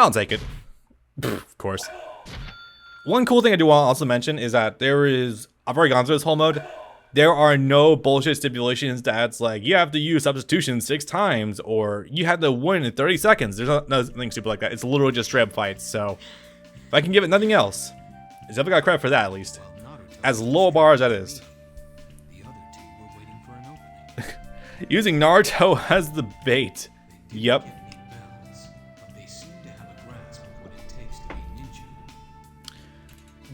I'll take it. Of course. One cool thing I do want to also mention is that I've already gone through this whole mode. There are no bullshit stipulations that's like, you have to use substitution 6 times, or you have to win in 30 seconds. There's nothing stupid like that. It's literally just straight up fights, so if I can give it nothing else, it's definitely got credit for that at least. As low a bar as that is. Using Naruto as the bait. Yep.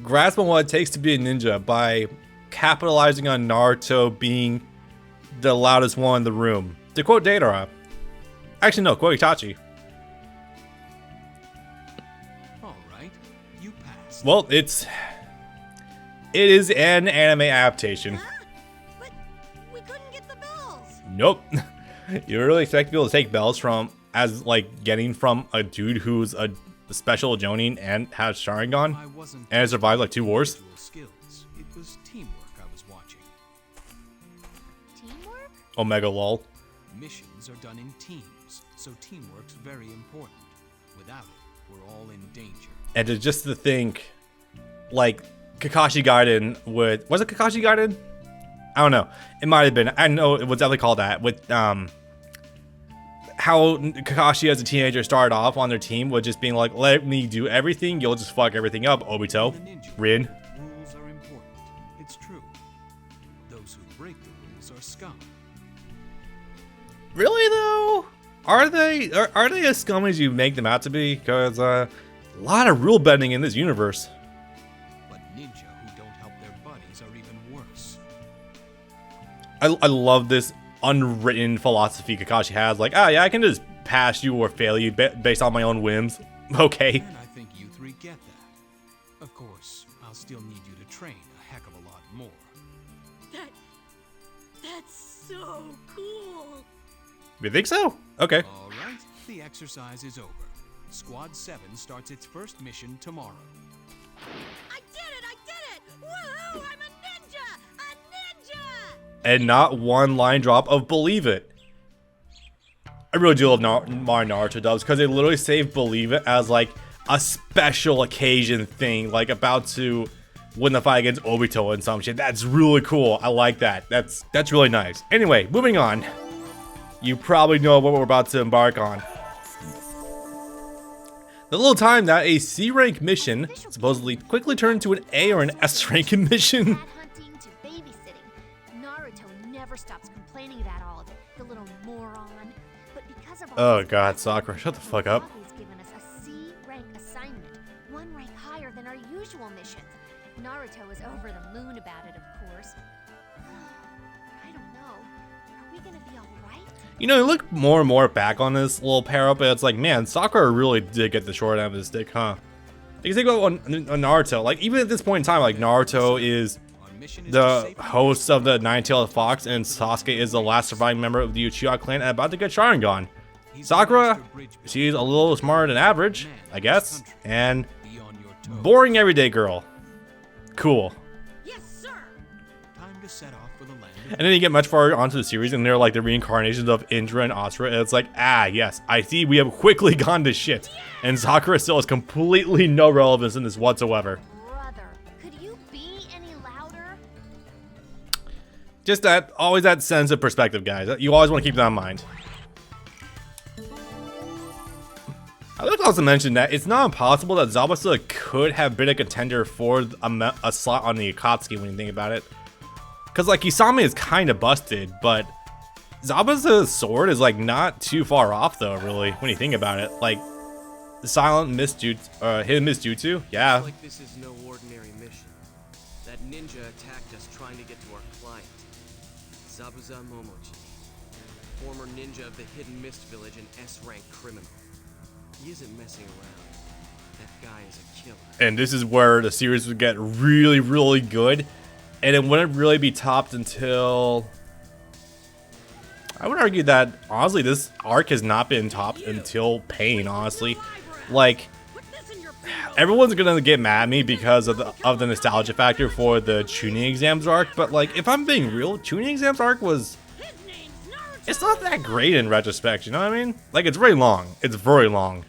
Grasp on what it takes to be a ninja by capitalizing on Naruto being the loudest one in the room. To quote Deidara. Actually, no, quote Itachi. Alright, you passed. Well, it is an anime adaptation. Huh? But we couldn't get the bells. Nope. You really expect people to take bells from, as like getting from a dude who's a special Jonin and has Sharingan and has survived like 2 wars? Skills. It was teamwork I was watching. Teamwork? Omega lol. Missions are done in teams, so teamwork's very important. Without it, we're all in danger. And just to think, like Kakashi Gaiden was it Kakashi Gaiden? I don't know. It might have been. I know it was definitely called that. With how Kakashi as a teenager started off on their team with just being like, let me do everything, you'll just fuck everything up, Obito, Rin. Rules are important. It's true. Those who break the rules are scum. Really though? Are they as scum as you make them out to be? Because a lot of rule bending in this universe. But ninja who don't help their buddies are even worse. I love this unwritten philosophy Kakashi has, like, yeah, I can just pass you or fail you based on my own whims. Okay. And I think you 3 get that. Of course, I'll still need you to train a heck of a lot more. That's so cool. You think so? Okay. All right, the exercise is over. Squad 7 starts its first mission tomorrow. I did it! Woohoo! I'm a ninja! A ninja! And not one line drop of believe it. I really do love my Naruto dubs because they literally save believe it as like a special occasion thing, like about to win the fight against Obito and some shit. That's really cool. I like that. That's really nice. Anyway, moving on. You probably know what we're about to embark on. The little time that a C rank mission supposedly quickly turned to an A or an S rank mission. Hunting to babysitting. Naruto never stops complaining about all of it, the little moron. But because of all Oh this, god, Sakura, shut the fuck up. He's given us a C rank assignment, 1 rank higher than our usual missions. Naruto is over the moon about it, of course. I don't know. Are we gonna be all right? You know, you look more and more back on this little pair up, and it's like, man, Sakura really did get the short end of the stick, huh? Because think about on Naruto, like, even at this point in time, like, Naruto is the host of the Nine-Tailed Fox, and Sasuke is the last surviving member of the Uchiha clan and about to get Sharingan. Sakura, she's a little smarter than average, I guess, and boring everyday girl. Cool. Yes, sir! Time to set off for the land. And then you get much farther onto the series, and they're like the reincarnations of Indra and Asura, and it's like, yes, I see we have quickly gone to shit. And Sakura still has completely no relevance in this whatsoever. Brother, could you be any louder? Just always that sense of perspective, guys. You always want to keep that in mind. I would also mention that it's not impossible that Zabuza could have been a contender for a slot on the Akatsuki when you think about it. Because, like, Kisame is kind of busted, but Zabuza's sword is, like, not too far off, though, really, when you think about it. Like, the silent misjutsu, hidden misjutsu, yeah. Like this is no ordinary mission. That ninja attacked us trying to get to our client. Zabuza Momochi, former ninja of the Hidden Mist Village and S-rank criminal. He isn't messing around. That guy is a killer. And this is where the series would get really, really good. And it wouldn't really be topped until... I would argue that, honestly, this arc has not been topped until Pain, honestly. Like, everyone's gonna get mad at me because of the nostalgia factor for the tuning exams arc. But, like, if I'm being real, tuning exams arc was... It's not that great in retrospect, you know what I mean? Like, it's very long. It's very long.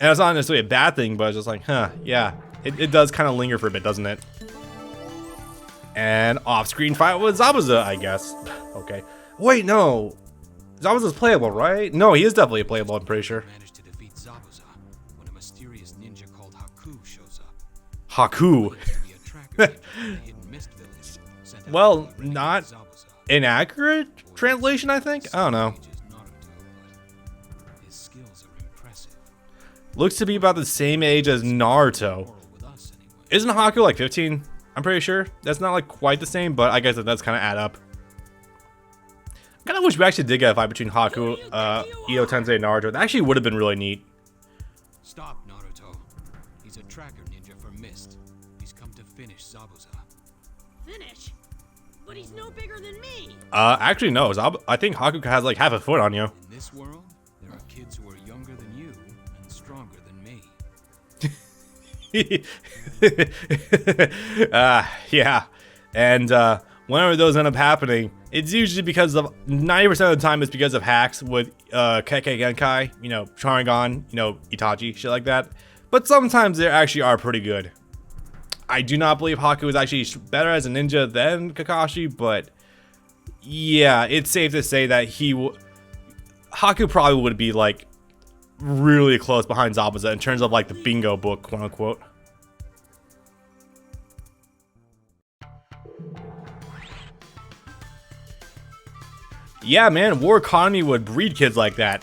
And it's not necessarily a bad thing, but it's just like, huh, yeah. It does kind of linger for a bit, doesn't it? And off-screen fight with Zabuza, I guess. Okay. Wait, no. Zabuza's playable, right? No, he is definitely playable, I'm pretty sure. Managed to defeat Zabuza when a mysterious ninja called Haku shows up. Haku. To be a tracker ninja from the Hidden Mist Village, sent out Well, to bring not Zabuza. inaccurate translation, I think? I don't know. Age is Naruto, but his skills are impressive. Looks to be about the same age as Naruto. Quarrel with us anyway. Isn't Haku like 15? I'm pretty sure. That's not like quite the same, but I guess that does kind of add up. I kind of wish we actually did get a fight between Haku, Ito Tensei, and Naruto. That actually would have been really neat. Stop, Naruto. He's a tracker ninja for Mist. He's come to finish Zabuza. Finish? But he's no bigger than me. Actually no. I think Haku has like half a foot on you. In this world, there are kids who are younger than you and stronger than me. Yeah. And whenever those end up happening, it's usually because of 90% of the time it's because of hacks with Kekkei Genkai, you know, Sharingan, you know, Itachi, shit like that. But sometimes they actually are pretty good. I do not believe Haku is actually better as a ninja than Kakashi, but yeah, it's safe to say that Haku probably would be like really close behind Zabuza in terms of like the bingo book, quote unquote. Yeah, man, War Economy would breed kids like that.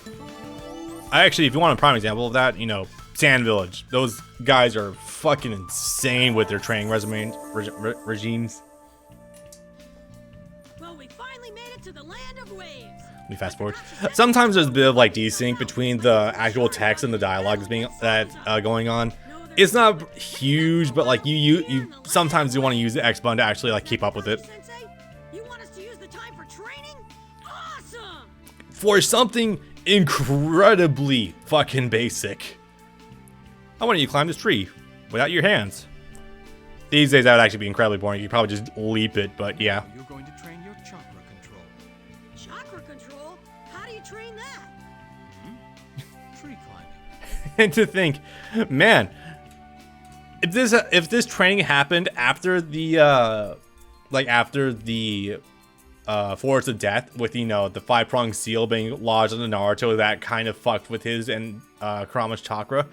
Actually, if you want a prime example of that, you know, Sand Village. Those guys are fucking insane with their training regimes. Well, we finally made it to the land of waves. Let me fast forward. Sometimes there's a bit of like desync between the actual text and the dialogue going on. It's not huge, but like you sometimes you want to use the X button to actually like keep up with it. Sensei, you want us to use the time for training? Awesome! For something incredibly fucking basic. Why don't you climb this tree without your hands? These days that would actually be incredibly boring. You could probably just leap it, but yeah. You're going to train your chakra control. Chakra control? How do you train that? Tree climbing. And to think, man, if this training happened after the Forest of Death, with, you know, the 5-pronged seal being lodged on the Naruto, that kind of fucked with his and Kurama's chakra.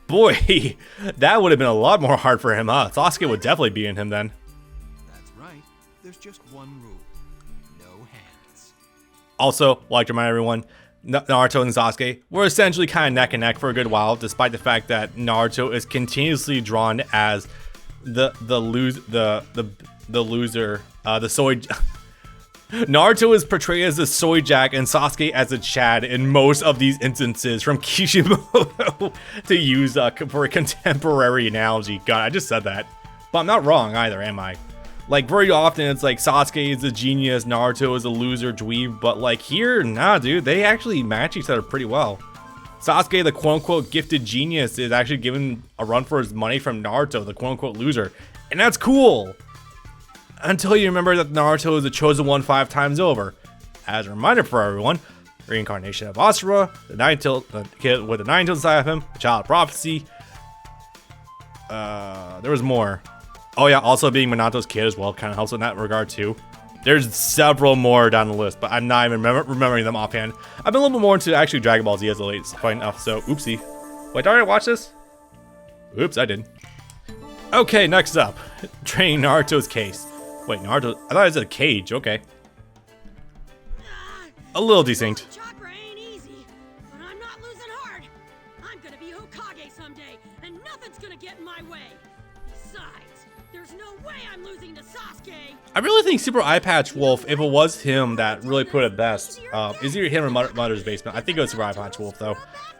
Boy, that would have been a lot more hard for him, huh? Sasuke would definitely be in him then. That's right. There's just one rule. No hands. Also, like to remind everyone, Naruto and Sasuke were essentially kind of neck and neck for a good while, despite the fact that Naruto is continuously drawn as the loser, the soy. Naruto is portrayed as the soy jack and Sasuke as a Chad in most of these instances, from Kishimoto to use for a contemporary analogy. God, I just said that. But I'm not wrong either, am I? Like, very often it's like Sasuke is a genius, Naruto is a loser dweeb, but like here, nah, dude, they actually match each other pretty well. Sasuke, the quote-unquote gifted genius, is actually given a run for his money from Naruto, the quote-unquote loser. And that's cool! Until you remember that Naruto is the chosen one 5 times over. As a reminder for everyone, reincarnation of Asura, the kid with the 9-tailed side of him, the child of prophecy. There was more. Oh yeah, also being Minato's kid as well kind of helps in that regard too. There's several more down the list, but I'm not even remembering them offhand. I've been a little bit more into actually Dragon Ball Z as of late, quite enough, so oopsie. Wait, did I watch this? Oops, I did. Okay, next up, training Naruto's case. Wait, Naruto, I thought it was a cage, okay. A little desynced. Chakra ain't easy, but I'm not losing heart. I'm gonna be Hokage someday, and nothing's gonna get in my way. Besides, there's no way I'm losing to Sasuke. I really think Super Eye Patch Wolf, if it was him that really put it best, is either him or Mother's Basement. I think it was Super Eye Patch Wolf though.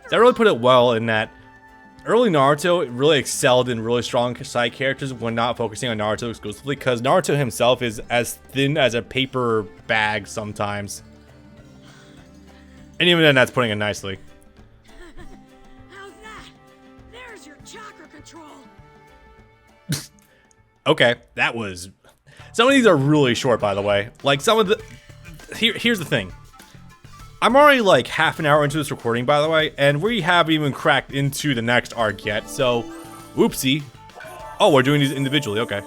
That really put it well in that early Naruto really excelled in really strong side characters when not focusing on Naruto exclusively, because Naruto himself is as thin as a paper bag sometimes. And even then, that's putting it nicely. How's that? There's your chakra control. Okay, that was... Some of these are really short, by the way. Like, some of the... Here's the thing. I'm already like half an hour into this recording, by the way, and we haven't even cracked into the next arc yet, so whoopsie. Oh, we're doing these individually, okay.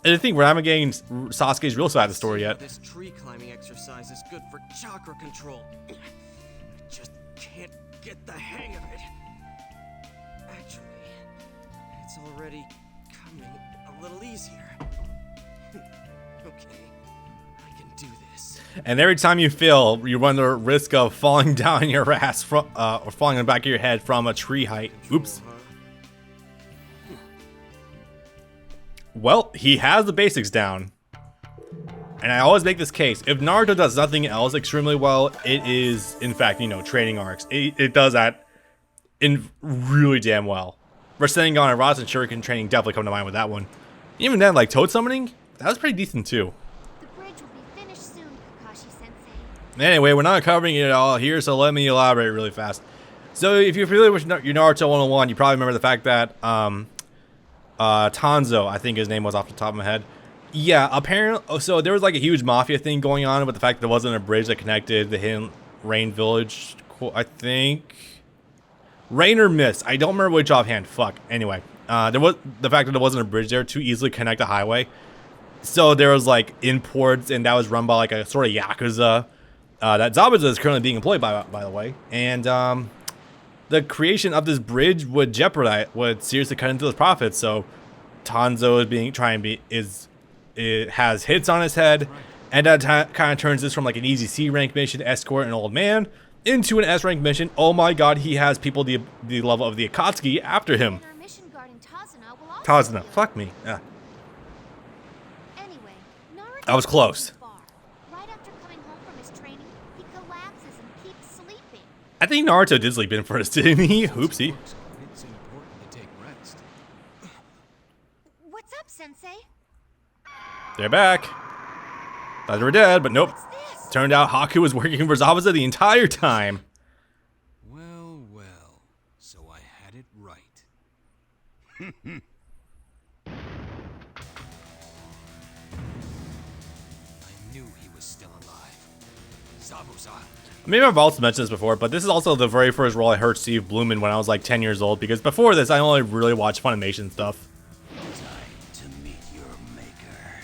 And I think we're not getting Sasuke's real side of the story yet. This tree climbing exercise is good for chakra control. I just can't get the hang of it. Actually, it's already coming a little easier. Okay, I can do this. And every time you fail, you run the risk of falling down your ass from, or falling on the back of your head from a tree height. Oops. Well, he has the basics down. And I always make this case. If Naruto does nothing else extremely well, it is, in fact, you know, training arcs. It does that in really damn well. Rasengan and Rasen Shuriken training definitely come to mind with that one. Even then, like, Toad summoning, that was pretty decent too. The bridge will be finished soon, Kakashi-sensei. Anyway, we're not covering it all here, so let me elaborate really fast. So if you're familiar with your Naruto 101, you probably remember the fact that, Tanzo, I think his name was off the top of my head. Yeah, apparently, so there was like a huge mafia thing going on with the fact that there wasn't a bridge that connected the Hidden Rain Village, I think. Rain or Mist, I don't remember which offhand, fuck. Anyway, there was the fact that there wasn't a bridge there to easily connect a highway. So there was like imports, and that was run by like a sort of Yakuza, that Zabuza is currently being employed by the way. And, the creation of this bridge would seriously cut into those profits. So Tanzo it has hits on his head, and that kind of turns this from like an easy C rank mission to escort an old man into an S rank mission. Oh my god, he has people the level of the Akatsuki after him. And our mission guard in Tazuna will also Tazuna, fuck me. Yeah. Anyway, Naruto I was close. right after coming home from his training, he collapses and keeps sleeping. I think Naruto did sleep in first, didn't he? Oopsie. It's important to take rest. What's up, Sensei? They're back. Thought they were dead, but nope. What's this? Turned out Haku was working for Zabuza the entire time. Well, well, so I had it right. I knew he was still alive. Zabuza. Maybe I've also mentioned this before, but this is also the very first role I heard Steve Bloomin when I was like 10 years old, because before this, I only really watched Funimation stuff. Time to meet your maker.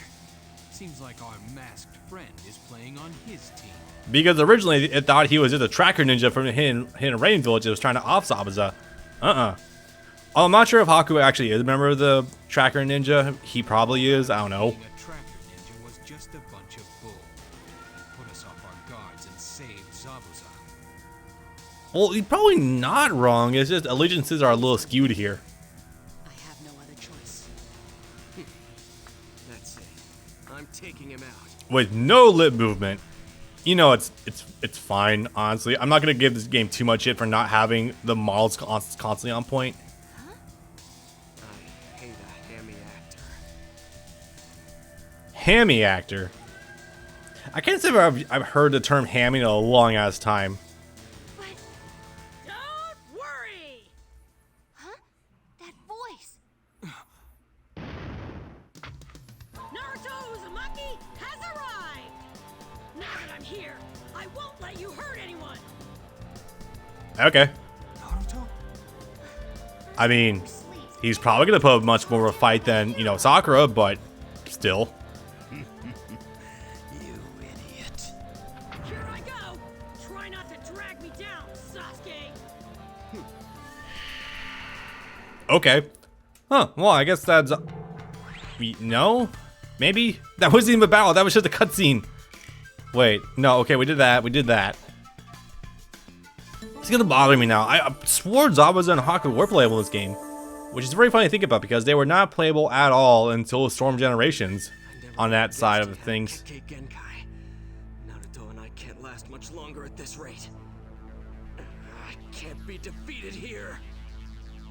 Seems like our masked friend is playing on his team. Because originally, it thought he was just a tracker ninja from the Hidden Rain Village that was trying to off Zabuza. I'm not sure if Haku actually is a member of the tracker ninja. He probably is, I don't know. Being a tracker ninja was just a bunch of bull. He put us off our guards and saved Zabuza. Well, he's probably not wrong, it's just allegiances are a little skewed here. I have no other choice. That's it. I'm taking him out. With no lip movement. You know, it's fine, honestly. I'm not going to give this game too much shit for not having the models constantly on point. I hate a hammy actor. Hammy actor. I can't say if I've heard the term hammy in a long ass time. But, Don't worry! huh? That voice. Naruto Uzumaki has arrived! Now that I'm here, I won't let you hurt anyone! Okay. Naruto? I mean, Your sleeves. he's probably going to put up much more of a fight than, you know, Sakura, but still. You idiot. Here I go! Try not to drag me down, Sasuke! Okay. Huh, well, I guess that's... No? Maybe? That wasn't even a battle, that was just a cutscene. Wait, no, okay, we did that. It's gonna bother me now. I swore Zabuza and Haku were playable in this game, which is very funny to think about because they were not playable at all until Storm Generations on that side of things. Kekkei Genkai. Naruto and I can't last much longer at this rate. I can't be defeated here.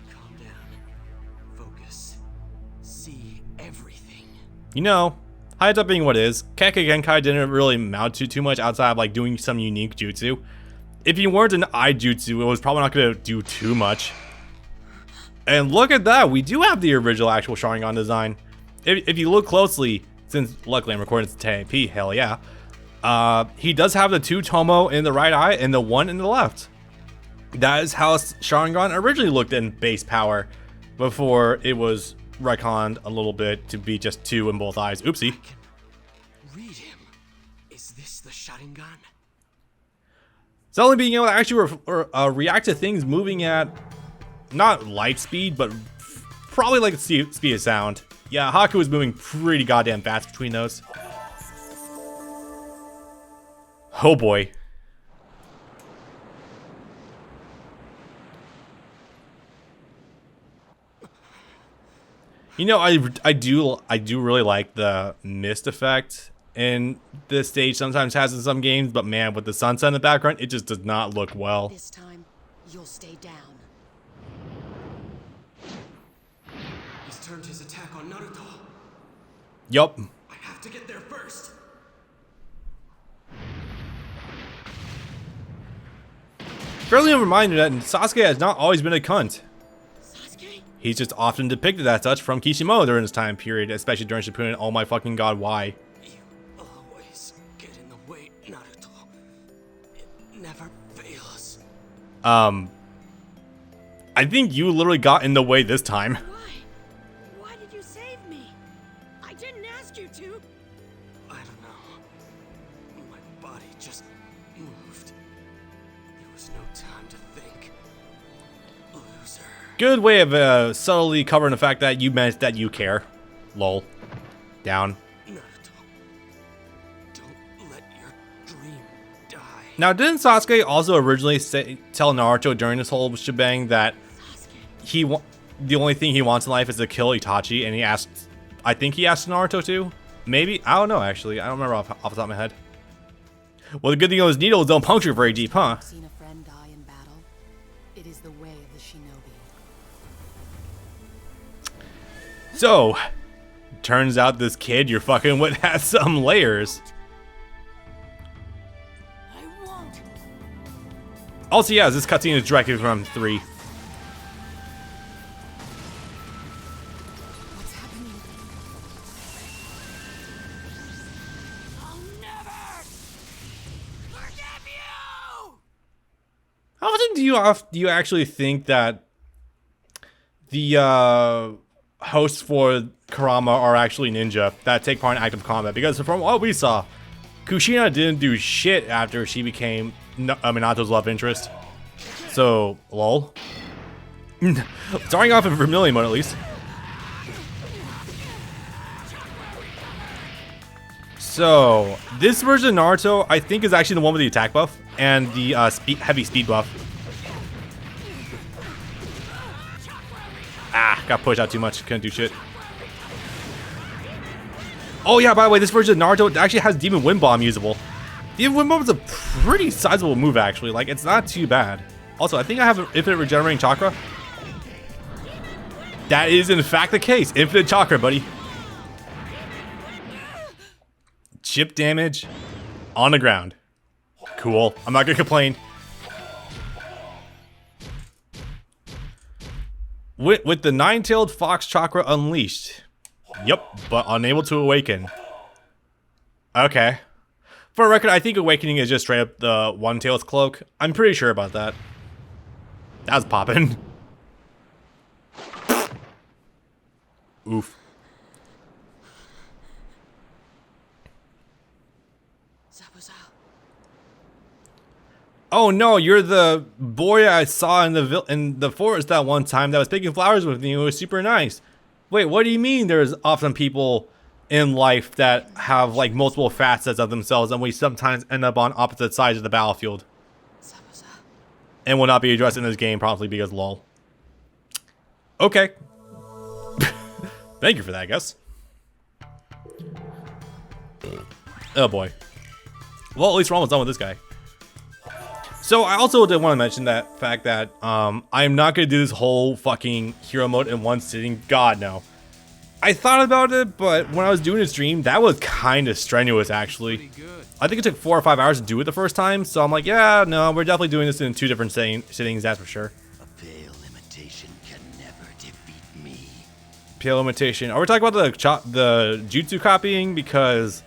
Calm down. Focus. See everything. You know, hides up being what is, Kekkei Genkai didn't really amount to too much outside of like doing some unique jutsu. If you weren't an eye jutsu, it was probably not going to do too much. And look at that, we do have the original actual Sharingan design. If you look closely, since luckily I'm recording this in 1080p, hell yeah. He does have the 2 Tomo in the right eye and the 1 in the left. That is how Sharingan originally looked in base power before it was retconned a little bit to be just 2 in both eyes. Oopsie. Read him. Is this the Sharingan? Suddenly being able to actually react to things moving at not light speed, but probably like the speed of sound. Yeah, Haku is moving pretty goddamn fast between those. Oh boy. You know, I do really like the mist effect in this stage. Sometimes has in some games, but man, with the sunset in the background, it just does not look well. This time, you'll stay down. He's turned his attack on Naruto. Yup. I have to get there first. Fairly a reminder that Sasuke has not always been a cunt. Sasuke? He's just often depicted as such from Kishimoto during this time period, especially during Shippuden. Oh my fucking god, why? You always get in the way, Naruto. It never fails. I think you literally got in the way this time. Why? Why did you save me? I didn't ask you to. I don't know. My body just moved. There was no time to think. Loser. Good way of subtly covering the fact that you meant that you care. Lol. Down. Naruto. Don't let your dream die. Now, didn't Sasuke also originally tell Naruto during this whole shebang that the only thing he wants in life is to kill Itachi, and I think he asked Naruto to? Maybe? I don't know, actually. I don't remember off the top of my head. Well, the good thing is needles don't puncture very deep, huh? Seen a friend die in battle? It is the way of the shinobi. So, turns out this kid you're fucking with has some layers. I won't. Also, yeah, this cutscene is directly from 3. What's happening? I'll never forgive you! How often do you actually think that the hosts for Kurama are actually ninja that take part in active combat? Because from what we saw, Kushina didn't do shit after she became Minato's love interest. So, lol. Starting off in Vermilion mode at least. So, this version of Naruto, I think, is actually the one with the attack buff and the heavy speed buff. Ah, got pushed out too much. Couldn't do shit. Oh yeah, by the way, this version of Naruto actually has Demon Wind Bomb usable. Demon Wind Bomb is a pretty sizable move, actually. Like, it's not too bad. Also, I think I have infinite regenerating chakra. That is, in fact, the case. Infinite chakra, buddy. Chip damage on the ground. Cool. I'm not gonna complain. With the nine-tailed fox chakra unleashed. Yep, but unable to awaken. Okay. For a record, I think awakening is just straight up the one-tailed cloak. I'm pretty sure about that. That was poppin'. Oof. Zabuza. Oh no, you're the boy I saw in the forest that one time that was picking flowers with me. It was super nice. Wait, what do you mean there's often people in life that have like multiple facets of themselves and we sometimes end up on opposite sides of the battlefield? Zabuza. And will not be addressed in this game probably because lol. Okay. Thank you for that, I guess. Oh boy. Well, at least we're almost done with this guy. So I also did want to mention that fact that I'm not going to do this whole fucking hero mode in one sitting. God, no. I thought about it, but when I was doing a stream, that was kind of strenuous, actually. I think it took 4 or 5 hours to do it the first time, so I'm like, yeah, no, we're definitely doing this in 2 different sittings, that's for sure. A pale imitation can never defeat me. Pale imitation. Are we talking about the jutsu copying? Because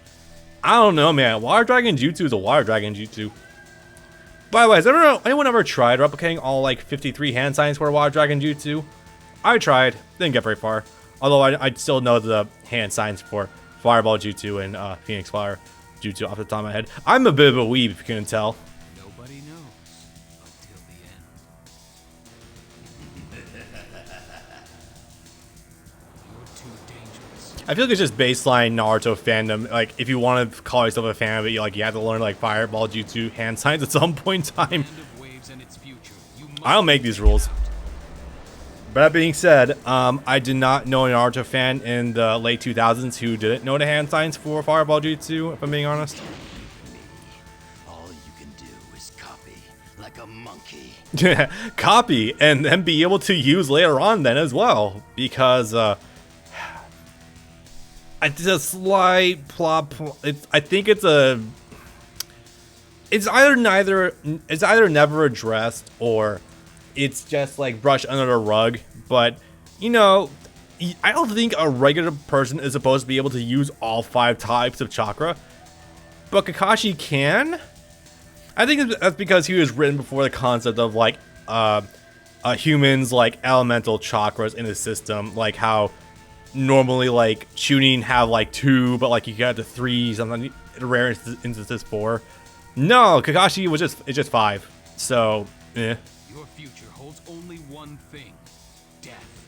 I don't know, man. Water Dragon Jutsu is a Water Dragon Jutsu. By the way, has anyone ever tried replicating all like 53 hand signs for a Water Dragon Jutsu? I tried, didn't get very far. Although I still know the hand signs for Fireball Jutsu and Phoenix Fire Jutsu off the top of my head. I'm a bit of a weeb, if you couldn't tell. Nobody knows until the end. You're too dangerous. I feel like it's just baseline Naruto fandom. Like, if you want to call yourself a fan of it, you have to learn like Fireball Jutsu hand signs at some point in time. Land of waves and its future. You must I'll make these rules. But that being said, I did not know a Naruto fan in the late 2000s who didn't know the hand signs for Fireball Jutsu, if I'm being honest. All you can do is copy like a monkey. Copy, and then be able to use later on then as well. Because, it's a slight plot. I think it's either never addressed or it's just like brushed under the rug. But you know, I don't think a regular person is supposed to be able to use all 5 types of chakra, but Kakashi can. I think that's because he was written before the concept of like humans like elemental chakras in his system, like how normally like shooting have like 2, but like you got to 3, something rare instances 4. No, Kakashi was just 5. So, Your future holds only one thing: death.